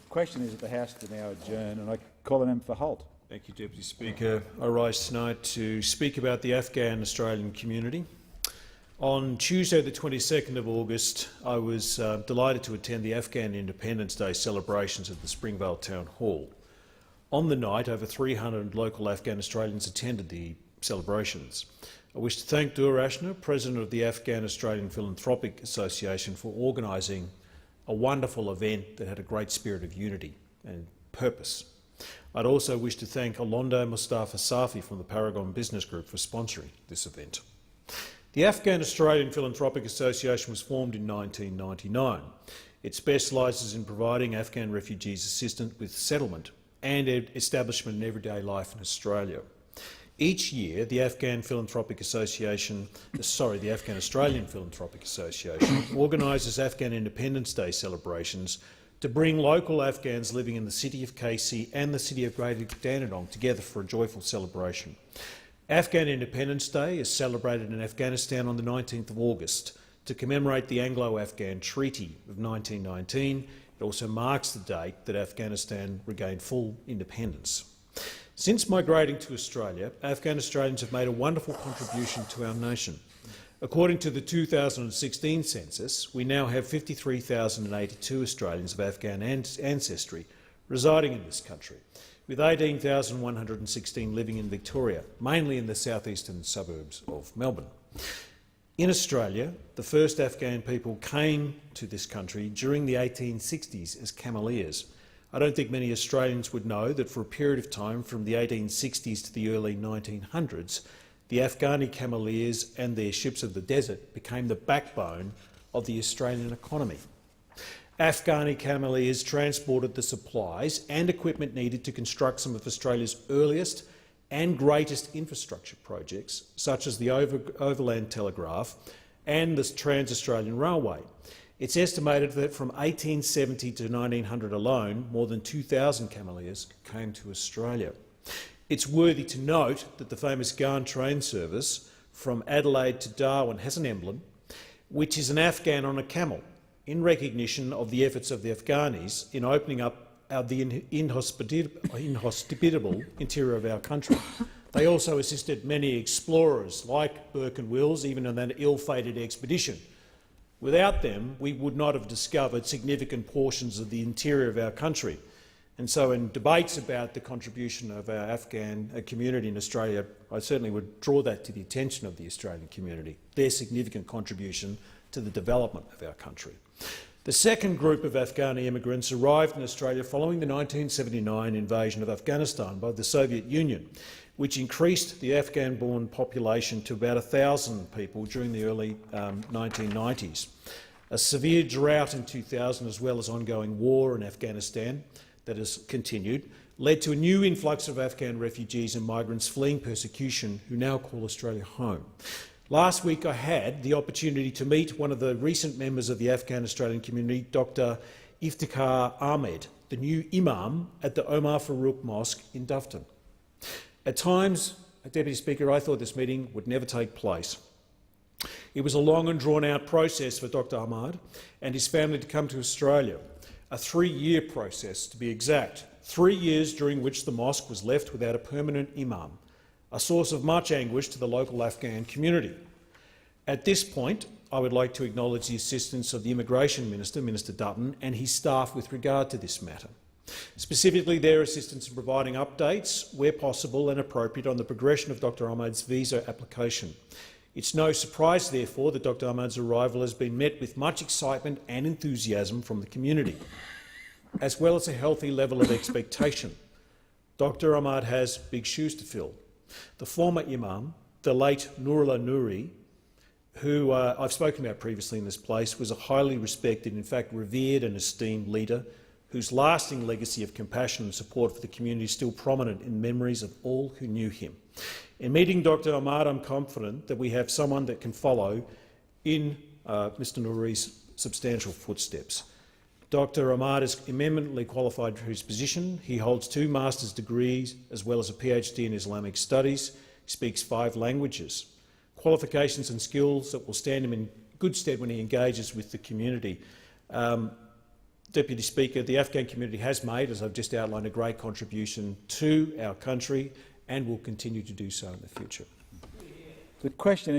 question is that the House to now adjourn, and I call the member for Holt. Thank you, Deputy Speaker. I rise tonight to speak about the Afghan Australian community. On Tuesday, the 22nd of August, I was delighted to attend the Afghan Independence Day celebrations at the Springvale Town Hall. On the night, over 300 local Afghan Australians attended the celebrations. I wish to thank Dur Ashna, President of the Afghan Australian Philanthropic Association, for organising a wonderful event that had a great spirit of unity and purpose. I'd also wish to thank Alondo Mustafa Safi from the Paragon Business Group for sponsoring this event. The Afghan Australian Philanthropic Association was formed in 1999. It specialises in providing Afghan refugees assistance with settlement and establishment in everyday life in Australia. Each year, the Afghan Philanthropic Association, the Afghan Australian Philanthropic Association organises Afghan Independence Day celebrations to bring local Afghans living in the city of KC and the city of Greater Dandenong together for a joyful celebration. Afghan Independence Day is celebrated in Afghanistan on the 19th of August to commemorate the Anglo-Afghan Treaty of 1919. It also marks the date that Afghanistan regained full independence. Since migrating to Australia, Afghan Australians have made a wonderful contribution to our nation. According to the 2016 census, we now have 53,082 Australians of Afghan ancestry residing in this country, with 18,116 living in Victoria, mainly in the southeastern suburbs of Melbourne. In Australia, the first Afghan people came to this country during the 1860s as Cameleers. I don't think many Australians would know that for a period of time from the 1860s to the early 1900s, the Afghani Cameleers and their ships of the desert became the backbone of the Australian economy. Afghani Cameleers transported the supplies and equipment needed to construct some of Australia's earliest and greatest infrastructure projects, such as the Overland Telegraph and the Trans-Australian Railway. It's estimated that from 1870 to 1900 alone, more than 2,000 Cameleers came to Australia. It's worthy to note that the famous Afghan train service from Adelaide to Darwin has an emblem, which is an Afghan on a camel, in recognition of the efforts of the Afghanis in opening up the inhospitable interior of our country. They also assisted many explorers like Burke and Wills, even on that ill-fated expedition. Without them, we would not have discovered significant portions of the interior of our country. And so in debates about the contribution of our Afghan community in Australia, I certainly would draw that to the attention of the Australian community, their significant contribution to the development of our country. The second group of Afghani immigrants arrived in Australia following the 1979 invasion of Afghanistan by the Soviet Union, which increased the Afghan-born population to about 1,000 people during the early 1990s. A severe drought in 2000, as well as ongoing war in Afghanistan that has continued, led to a new influx of Afghan refugees and migrants fleeing persecution who now call Australia home. Last week I had the opportunity to meet one of the recent members of the Afghan Australian community, Dr Iftikhar Ahmed, the new Imam at the Omar Farouk Mosque in Dufton. At times, Deputy Speaker, I thought this meeting would never take place. It was a long and drawn-out process for Dr Ahmad and his family to come to Australia, a 3-year process to be exact, 3 years during which the mosque was left without a permanent imam, a source of much anguish to the local Afghan community. At this point, I would like to acknowledge the assistance of the Immigration Minister, Minister Dutton, and his staff with regard to this matter, specifically their assistance in providing updates, where possible and appropriate, on the progression of Dr Ahmad's visa application. It's no surprise, therefore, that Dr Ahmad's arrival has been met with much excitement and enthusiasm from the community, as well as a healthy level of expectation. Dr Ahmad has big shoes to fill. The former Imam, the late Nurullah Nuri, who I've spoken about previously in this place, was a highly respected, in fact revered and esteemed leader whose lasting legacy of compassion and support for the community is still prominent in memories of all who knew him. In meeting Dr Ahmad, I'm confident that we have someone that can follow in Mr Nuri's substantial footsteps. Dr Ahmad is eminently qualified for his position. He holds 2 master's degrees as well as a PhD in Islamic studies. He speaks 5 languages, qualifications and skills that will stand him in good stead when he engages with the community. Deputy Speaker, the Afghan community has made, as I've just outlined, a great contribution to our country and will continue to do so in the future. The question is